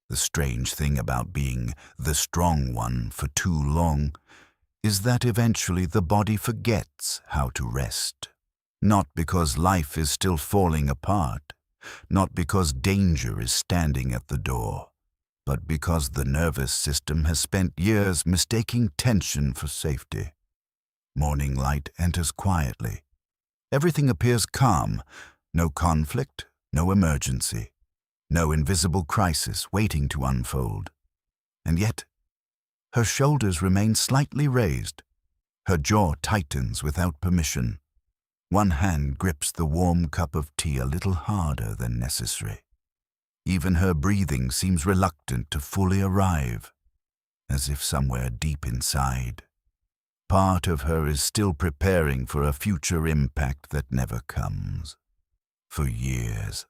The strange thing about being the strong one for too long is that eventually the body forgets how to rest. Not because life is still falling apart, not because danger is standing at the door, but because the nervous system has spent years mistaking tension for safety. Morning light enters quietly. Everything appears calm, no conflict, no emergency, no invisible crisis waiting to unfold. And yet, her shoulders remain slightly raised. Her jaw tightens without permission. One hand grips the warm cup of tea a little harder than necessary. Even her breathing seems reluctant to fully arrive, as if somewhere deep inside, part of her is still preparing for a future impact that never comes. For years,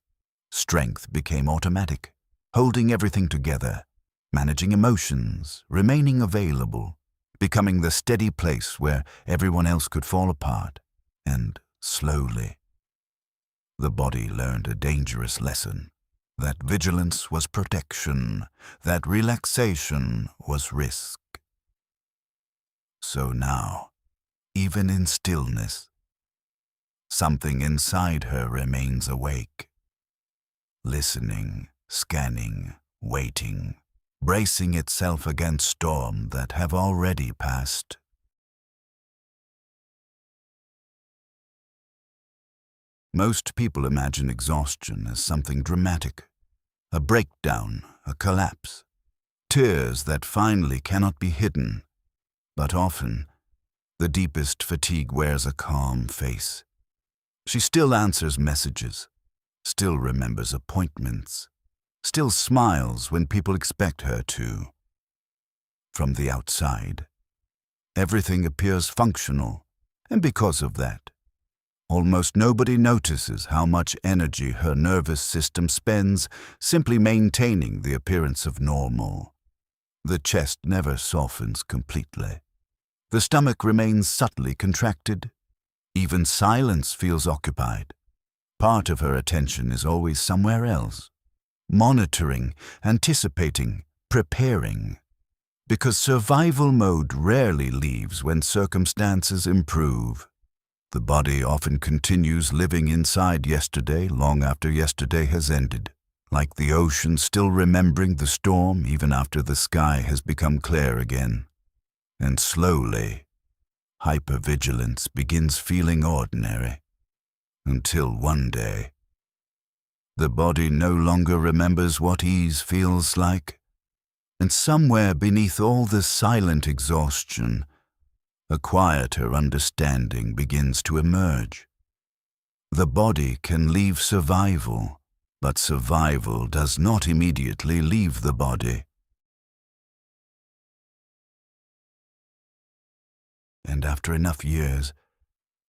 strength became automatic, holding everything together, managing emotions, remaining available, becoming the steady place where everyone else could fall apart. And slowly, the body learned a dangerous lesson, that vigilance was protection, that relaxation was risk. So now, even in stillness, something inside her remains awake, listening, scanning, waiting, bracing itself against storms that have already passed. Most people imagine exhaustion as something dramatic, a breakdown, a collapse, tears that finally cannot be hidden. But often, the deepest fatigue wears a calm face. She still answers messages, still remembers appointments, still smiles when people expect her to. From the outside, everything appears functional, and because of that, almost nobody notices how much energy her nervous system spends simply maintaining the appearance of normal. The chest never softens completely. The stomach remains subtly contracted. Even silence feels occupied. Part of her attention is always somewhere else, monitoring, anticipating, preparing. Because survival mode rarely leaves when circumstances improve. The body often continues living inside yesterday long after yesterday has ended, like the ocean still remembering the storm even after the sky has become clear again. And slowly, hyper-vigilance begins feeling ordinary, until one day, the body no longer remembers what ease feels like, and somewhere beneath all the silent exhaustion, a quieter understanding begins to emerge. The body can leave survival, but survival does not immediately leave the body. And after enough years,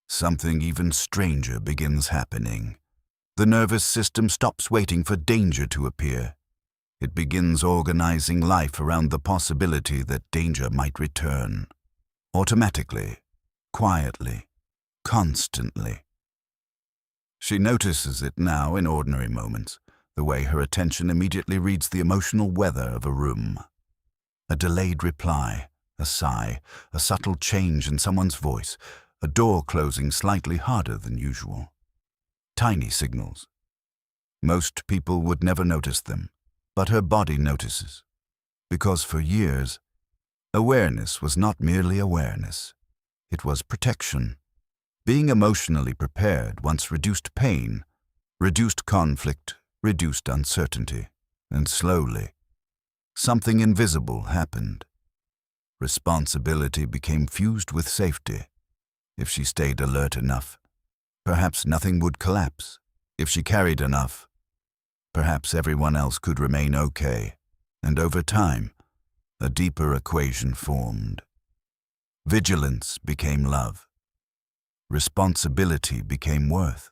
something even stranger begins happening. The nervous system stops waiting for danger to appear. It begins organizing life around the possibility that danger might return. Automatically, quietly, constantly. She notices it now in ordinary moments, the way her attention immediately reads the emotional weather of a room. A delayed reply, a sigh, a subtle change in someone's voice, a door closing slightly harder than usual. Tiny signals. Most people would never notice them, but her body notices. Because for years, awareness was not merely awareness. It was protection. Being emotionally prepared once reduced pain, reduced conflict, reduced uncertainty. And slowly, something invisible happened. Responsibility became fused with safety. If she stayed alert enough, perhaps nothing would collapse. If she carried enough, perhaps everyone else could remain okay. And over time, a deeper equation formed. Vigilance became love. Responsibility became worth.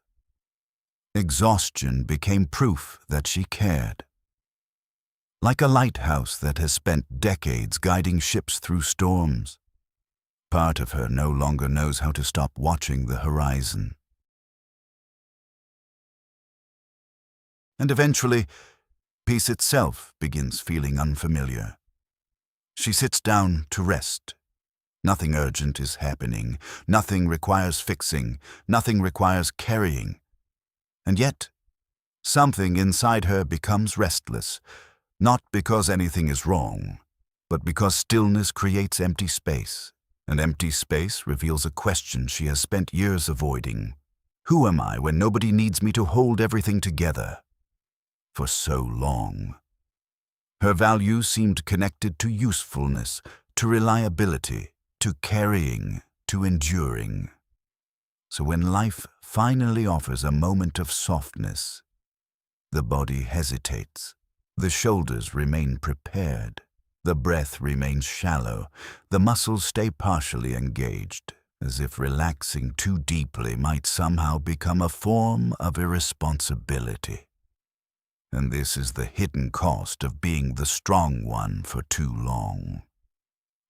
Exhaustion became proof that she cared. Like a lighthouse that has spent decades guiding ships through storms, part of her no longer knows how to stop watching the horizon. And eventually, Peace itself begins feeling unfamiliar. She sits down to rest. Nothing urgent is happening. Nothing requires fixing. Nothing requires carrying. And yet, something inside her becomes restless, not because anything is wrong, but because stillness creates empty space. And empty space reveals a question she has spent years avoiding. Who am I when nobody needs me to hold everything together? For so long. Her values seemed connected to usefulness, to reliability, to carrying, to enduring. So when life finally offers a moment of softness, the body hesitates, the shoulders remain prepared, the breath remains shallow, the muscles stay partially engaged, as if relaxing too deeply might somehow become a form of irresponsibility. And this is the hidden cost of being the strong one for too long.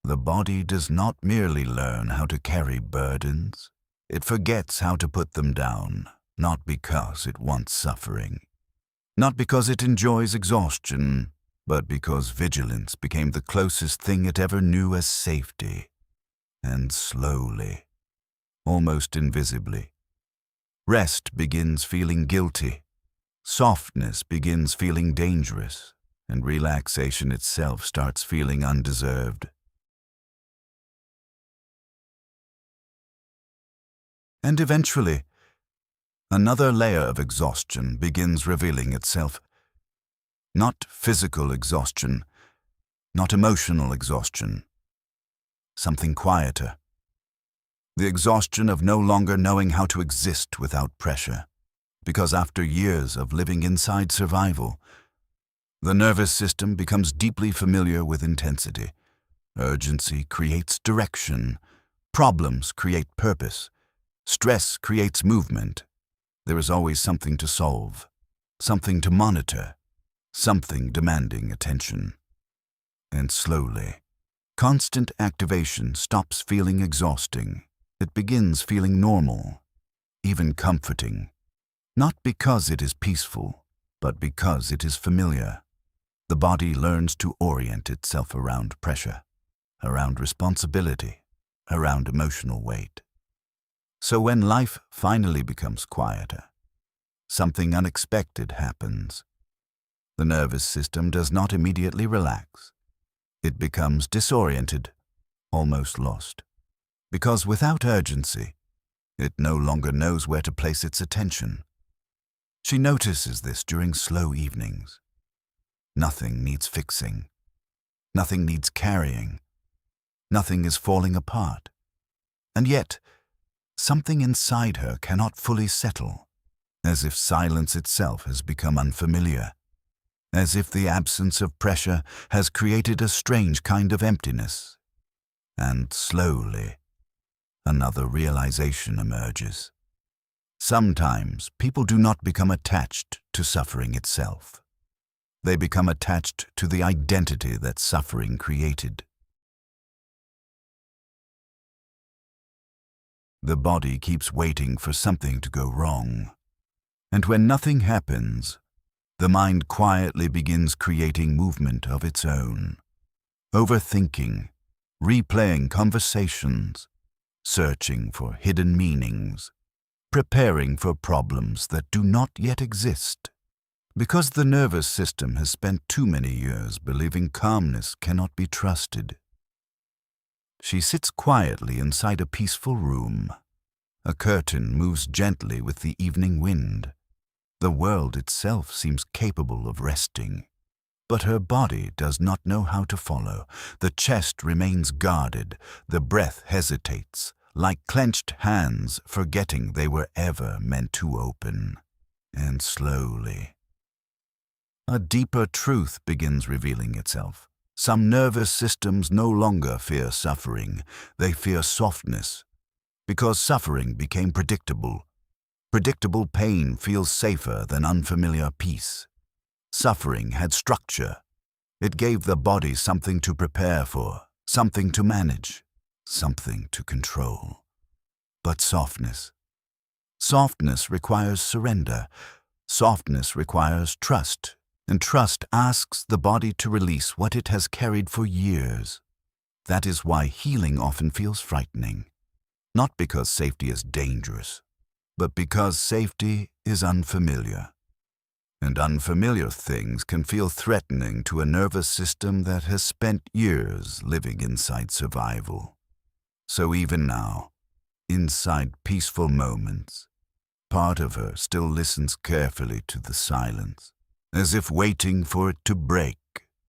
The body does not merely learn how to carry burdens, it forgets how to put them down, not because it wants suffering, not because it enjoys exhaustion, but because vigilance became the closest thing it ever knew as safety. And slowly, almost invisibly, rest begins feeling guilty. Softness begins feeling dangerous, and relaxation itself starts feeling undeserved. And eventually, another layer of exhaustion begins revealing itself. Not physical exhaustion, not emotional exhaustion, something quieter. The exhaustion of no longer knowing how to exist without pressure. Because after years of living inside survival, the nervous system becomes deeply familiar with intensity. Urgency creates direction. Problems create purpose. Stress creates movement. There is always something to solve, something to monitor, something demanding attention. And slowly, constant activation stops feeling exhausting. It begins feeling normal, even comforting. Not because it is peaceful, but because it is familiar. The body learns to orient itself around pressure, around responsibility, around emotional weight. So when life finally becomes quieter, something unexpected happens. The nervous system does not immediately relax. It becomes disoriented, almost lost. Because without urgency, it no longer knows where to place its attention. She notices this during slow evenings. Nothing needs fixing. Nothing needs carrying. Nothing is falling apart. And yet, something inside her cannot fully settle, as if silence itself has become unfamiliar, as if the absence of pressure has created a strange kind of emptiness. And slowly, another realization emerges. Sometimes people do not become attached to suffering itself. They become attached to the identity that suffering created. The body keeps waiting for something to go wrong. And when nothing happens, the mind quietly begins creating movement of its own. Overthinking, replaying conversations, searching for hidden meanings, preparing for problems that do not yet exist. Because the nervous system has spent too many years believing calmness cannot be trusted. She sits quietly inside a peaceful room. A curtain moves gently with the evening wind. The world itself seems capable of resting. But her body does not know how to follow. The chest remains guarded. The breath hesitates, like clenched hands forgetting they were ever meant to open. And slowly, a deeper truth begins revealing itself. Some nervous systems no longer fear suffering. They fear softness. Because suffering became predictable. Predictable pain feels safer than unfamiliar peace. Suffering had structure. It gave the body something to prepare for, something to manage, something to control. But softness requires surrender. Softness requires trust. And trust asks the body to release what it has carried for years. That is why healing often feels frightening. Not because safety is dangerous, but because safety is unfamiliar. And unfamiliar things can feel threatening to a nervous system that has spent years living inside survival. So even now, inside peaceful moments, part of her still listens carefully to the silence, as if waiting for it to break,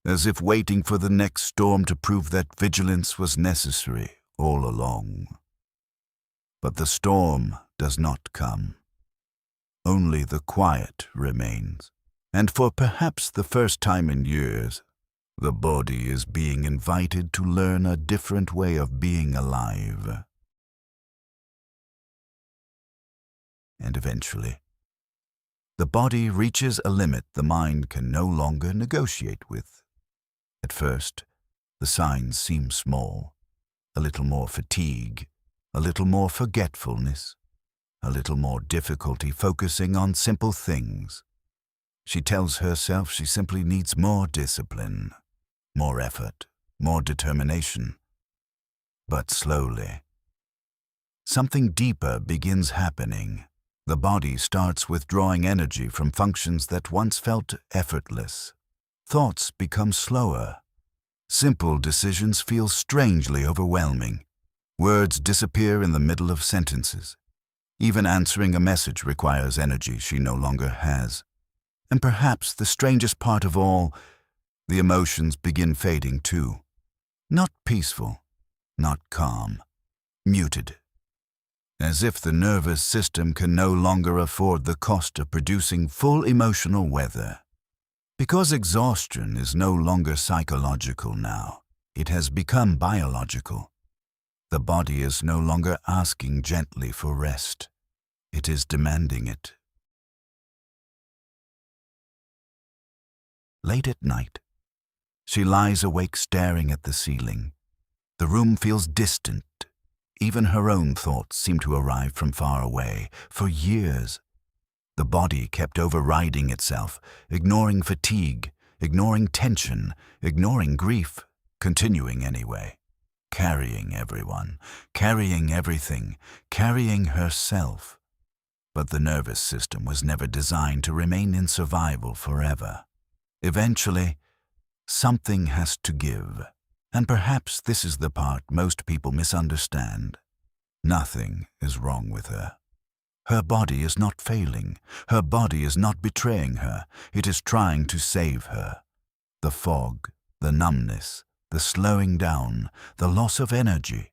as if waiting for the next storm to prove that vigilance was necessary all along. But the storm does not come. Only the quiet remains, and for perhaps the first time in years, the body is being invited to learn a different way of being alive. And eventually, the body reaches a limit the mind can no longer negotiate with. At first, the signs seem small, a little more fatigue, a little more forgetfulness, a little more difficulty focusing on simple things. She tells herself she simply needs more discipline, more effort, more determination. But slowly, something deeper begins happening. The body starts withdrawing energy from functions that once felt effortless. Thoughts become slower. Simple decisions feel strangely overwhelming. Words disappear in the middle of sentences. Even answering a message requires energy she no longer has. And perhaps the strangest part of all, the emotions begin fading too. Not peaceful, not calm, muted. As if the nervous system can no longer afford the cost of producing full emotional weather. Because exhaustion is no longer psychological now, it has become biological. The body is no longer asking gently for rest. It is demanding it. Late at night, she lies awake staring at the ceiling. The room feels distant. Even her own thoughts seem to arrive from far away. For years, the body kept overriding itself, ignoring fatigue, ignoring tension, ignoring grief, continuing anyway. Carrying everyone, carrying everything, carrying herself. But the nervous system was never designed to remain in survival forever. Eventually, something has to give. And perhaps this is the part most people misunderstand. Nothing is wrong with her. Her body is not failing. Her body is not betraying her. It is trying to save her. The fog, the numbness, the slowing down, the loss of energy,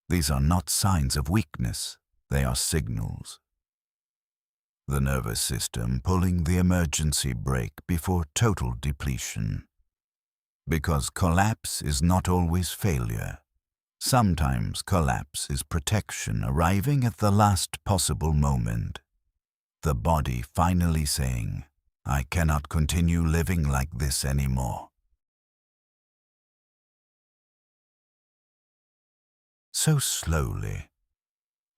these are not signs of weakness. They are signals. The nervous system pulling the emergency brake before total depletion. Because collapse is not always failure. Sometimes collapse is protection arriving at the last possible moment. The body finally saying, I cannot continue living like this anymore. So slowly,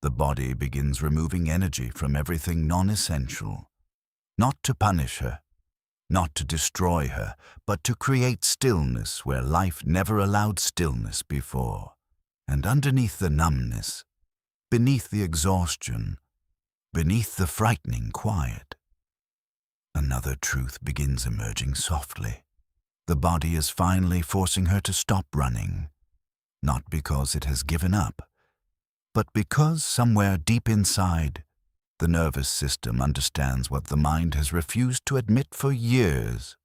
the body begins removing energy from everything non-essential, not to punish her, not to destroy her, but to create stillness where life never allowed stillness before. And underneath the numbness, beneath the exhaustion, beneath the frightening quiet, another truth begins emerging softly. The body is finally forcing her to stop running, not because it has given up, but because somewhere deep inside, the nervous system understands what the mind has refused to admit for years.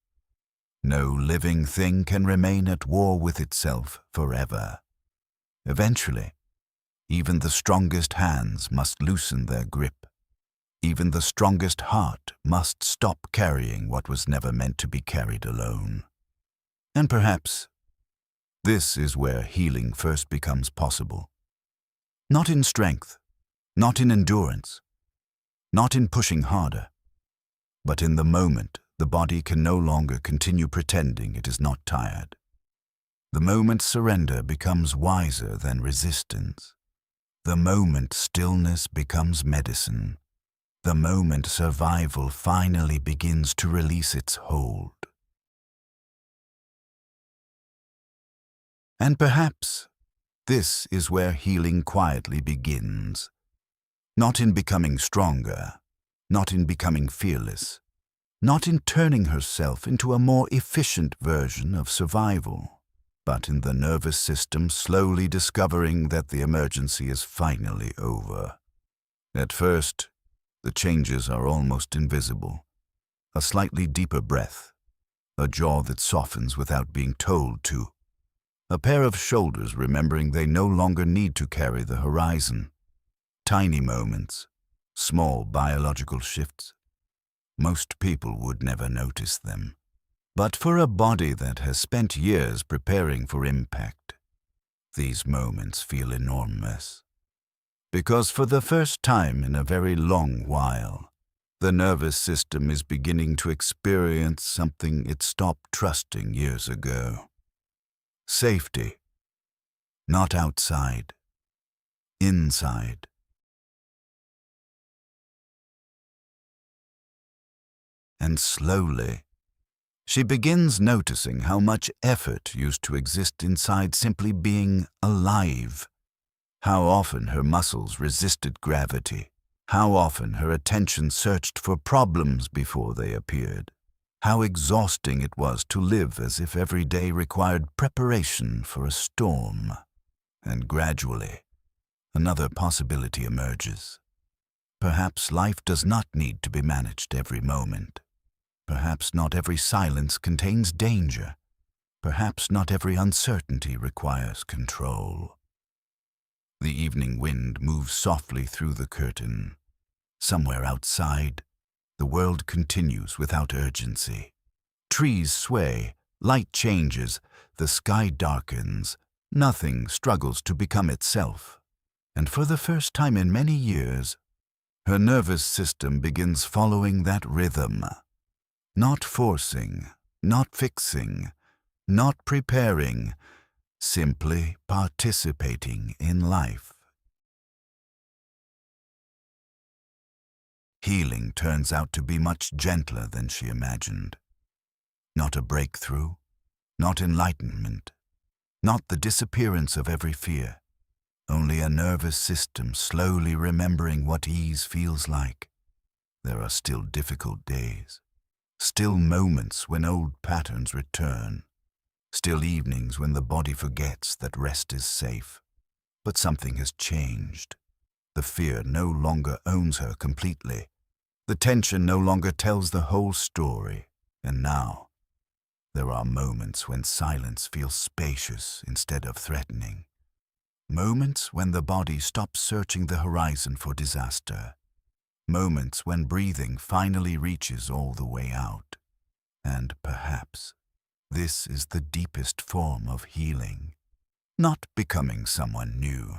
No living thing can remain at war with itself forever. Eventually, even the strongest hands must loosen their grip. Even the strongest heart must stop carrying what was never meant to be carried alone. And perhaps this is where healing first becomes possible. Not in strength, not in endurance, not in pushing harder, but in the moment the body can no longer continue pretending it is not tired. The moment surrender becomes wiser than resistance. The moment stillness becomes medicine. the moment survival finally begins to release its hold. And perhaps this is where healing quietly begins. Not in becoming stronger, not in becoming fearless, not in turning herself into a more efficient version of survival, but in the nervous system slowly discovering that the emergency is finally over. At first, the changes are almost invisible. A slightly deeper breath, a jaw that softens without being told to, a pair of shoulders remembering they no longer need to carry the horizon. Tiny moments, small biological shifts. Most people would never notice them. But for a body that has spent years preparing for impact, these moments feel enormous. Because for the first time in a very long while, the nervous system is beginning to experience something it stopped trusting years ago. Safety. Not outside. Inside. And slowly, she begins noticing how much effort used to exist inside simply being alive. How often her muscles resisted gravity. How often her attention searched for problems before they appeared. How exhausting it was to live as if every day required preparation for a storm. And gradually, another possibility emerges. Perhaps life does not need to be managed every moment. Perhaps not every silence contains danger. Perhaps not every uncertainty requires control. The evening wind moves softly through the curtain. Somewhere outside, the world continues without urgency. Trees sway, light changes, the sky darkens. Nothing struggles to become itself. And for the first time in many years, her nervous system begins following that rhythm. Not forcing, not fixing, not preparing, simply participating in life. Healing turns out to be much gentler than she imagined. Not a breakthrough, not enlightenment, not the disappearance of every fear, only a nervous system slowly remembering what ease feels like. There are still difficult days, still moments when old patterns return, still evenings when the body forgets that rest is safe. But something has changed. The fear no longer owns her completely. The tension no longer tells the whole story. And now, there are moments when silence feels spacious instead of threatening. Moments when the body stops searching the horizon for disaster. Moments when breathing finally reaches all the way out. And perhaps this is the deepest form of healing. Not becoming someone new,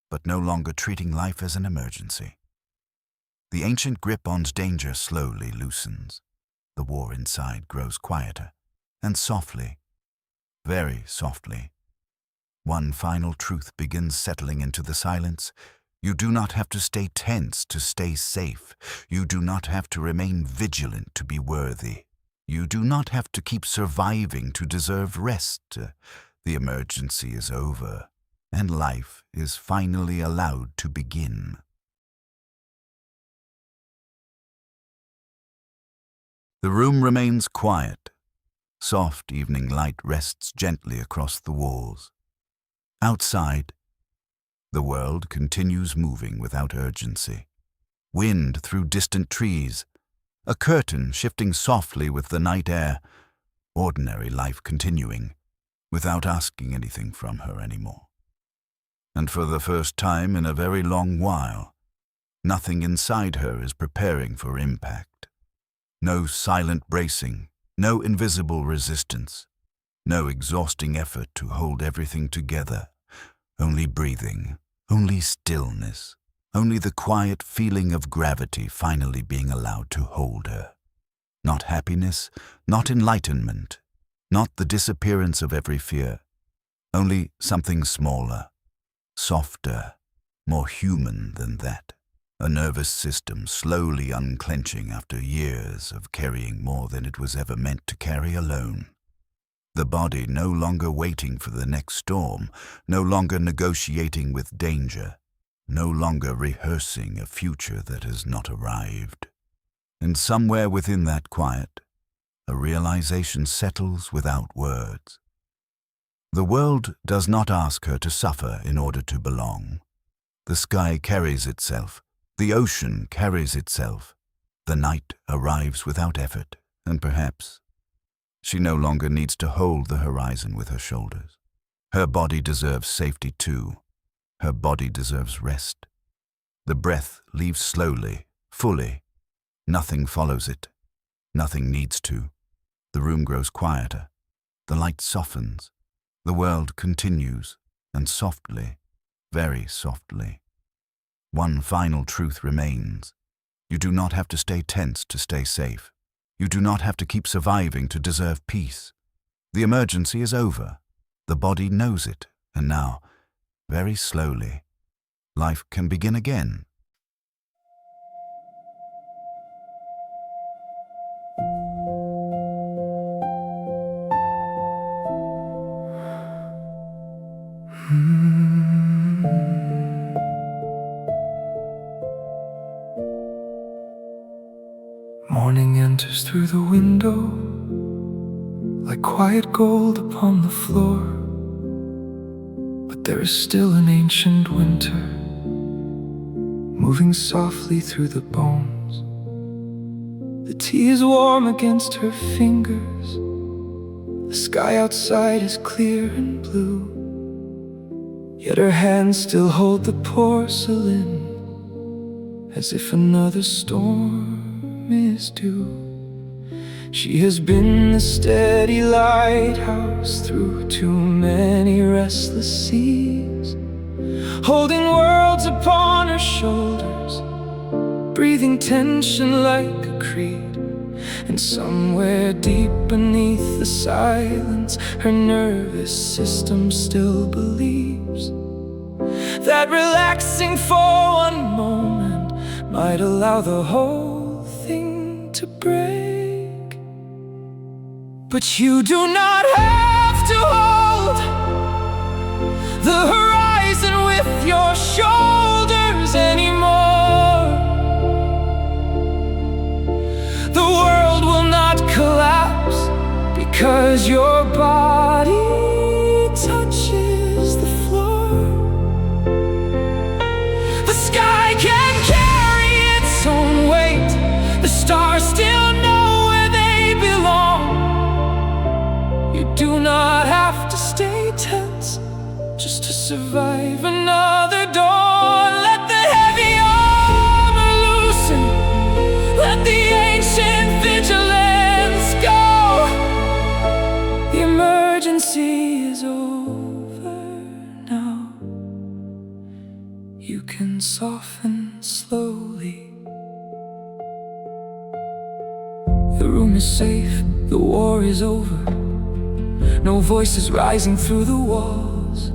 but no longer treating life as an emergency. The ancient grip on danger slowly loosens. The war inside grows quieter, and softly, very softly, one final truth begins settling into the silence. You do not have to stay tense to stay safe. You do not have to remain vigilant to be worthy. You do not have to keep surviving to deserve rest. The emergency is over, and life is finally allowed to begin. The room remains quiet. Soft evening light rests gently across the walls. Outside, the world continues moving without urgency. Wind through distant trees, a curtain shifting softly with the night air, ordinary life continuing, without asking anything from her anymore. And for the first time in a very long while, nothing inside her is preparing for impact. No silent bracing, no invisible resistance, no exhausting effort to hold everything together. Only breathing, only stillness, only the quiet feeling of gravity finally being allowed to hold her. Not happiness, not enlightenment, not the disappearance of every fear, only something smaller, softer, more human than that. a nervous system slowly unclenching after years of carrying more than it was ever meant to carry alone. The body no longer waiting for the next storm, no longer negotiating with danger, no longer rehearsing a future that has not arrived. And somewhere within that quiet, a realization settles without words. The world does not ask her to suffer in order to belong. The sky carries itself, the ocean carries itself, the night arrives without effort, and perhaps she no longer needs to hold the horizon with her shoulders. Her body deserves safety too. Her body deserves rest. The breath leaves slowly, fully. Nothing follows it. Nothing needs to. The room grows quieter. The light softens. The world continues, and softly, very softly. One final truth remains. You do not have to stay tense to stay safe. You do not have to keep surviving to deserve peace. The emergency is over. The body knows it, and now, very slowly, life can begin again. Morning enters through the window like quiet gold upon the floor, but there is still an ancient winter moving softly through the bones. The tea is warm against her fingers. The sky outside is clear and blue, yet her hands still hold the porcelain as if another storm is due. She has been the steady lighthouse through too many restless seas, holding worlds upon her shoulders, breathing tension like a creed. And somewhere deep beneath the silence, her nervous system still believes that relaxing for one moment might allow the whole thing to break. But you do not have to hold the horizon with your shoulders anymore. The world will not collapse because your body touches the floor. The sky can carry its own weight. The stars still know where they belong. You do not have to stay tense just to survive another dawn. Let the heavy armor loosen. Let the ancient vigilance go. The emergency is over now. You can soften slowly. The room is safe, the war is over. No voices rising through the walls,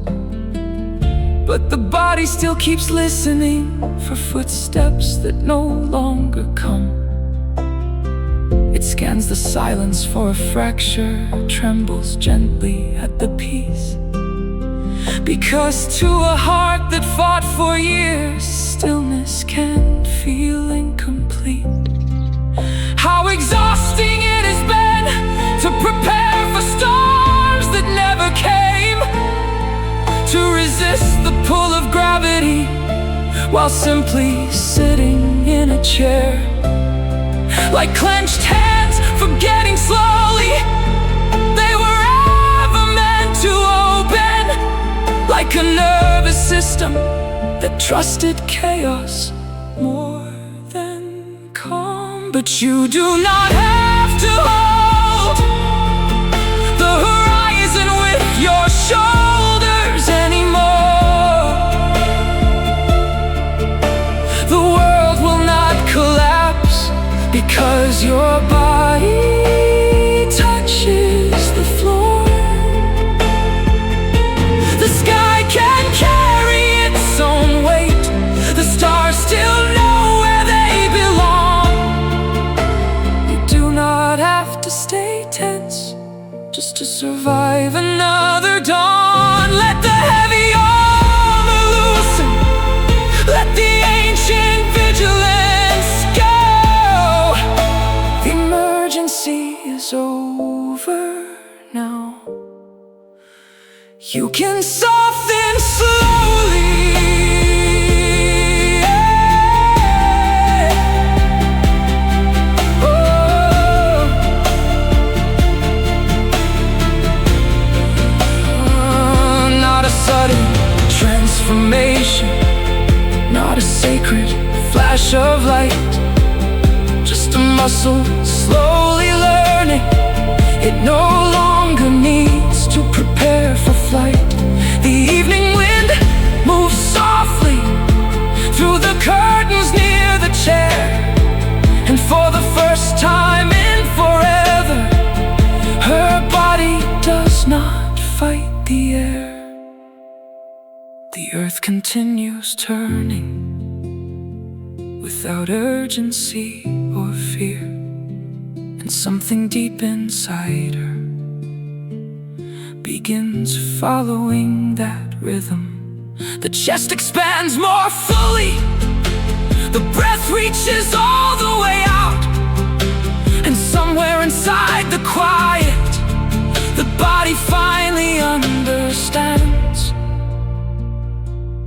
but the body still keeps listening for footsteps that no longer come. It scans the silence for a fracture, trembles gently at the peace. Because to a heart that fought for years, stillness can feel incomplete. How exhausting it has been to prepare for storms that never came, to resist the pull of gravity while simply sitting in a chair. Like clenched hands forgetting slowly they were ever meant to open. Like a nervous system that trusted chaos more than calm. But you do not have to hold the horizon with your shoulders anymore. The world will not collapse because your body touches the floor. The sky can carry its own weight. The stars still know You can soften slowly. Not a sudden transformation, not a sacred flash of light, just a muscle slowly learning. It no longer needs to prepare for flight. The evening wind moves softly through the curtains near the chair, and for the first time in forever, her body does not fight the air. The earth continues turning without urgency or fear, and something deep inside her begins following that rhythm. The chest expands more fully, the breath reaches all the way out, and somewhere inside the quiet, the body finally understands.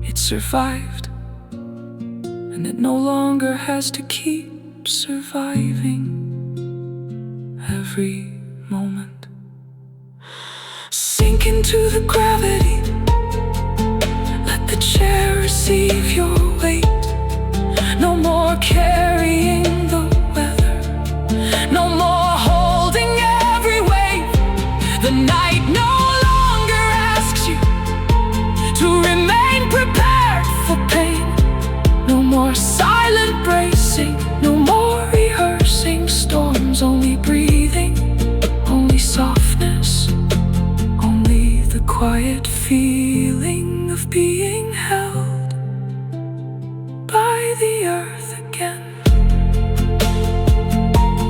It survived, and it no longer has to keep surviving every moment. Sink into the gravity, let the chair receive your weight. No more carrying the weather, no more holding every wave. The night no longer asks you to remain prepared for pain. No more silent bracing, no more rehearsing storms, only breathing, only softness, only the quiet feeling of being held by the earth again.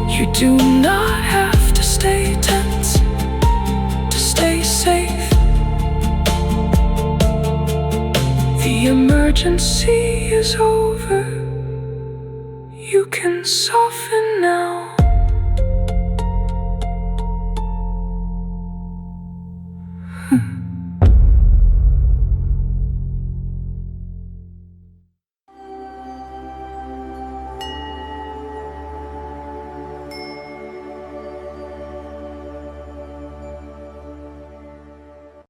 You do not have to stay tense to stay safe. The emergency is over. You can soften now.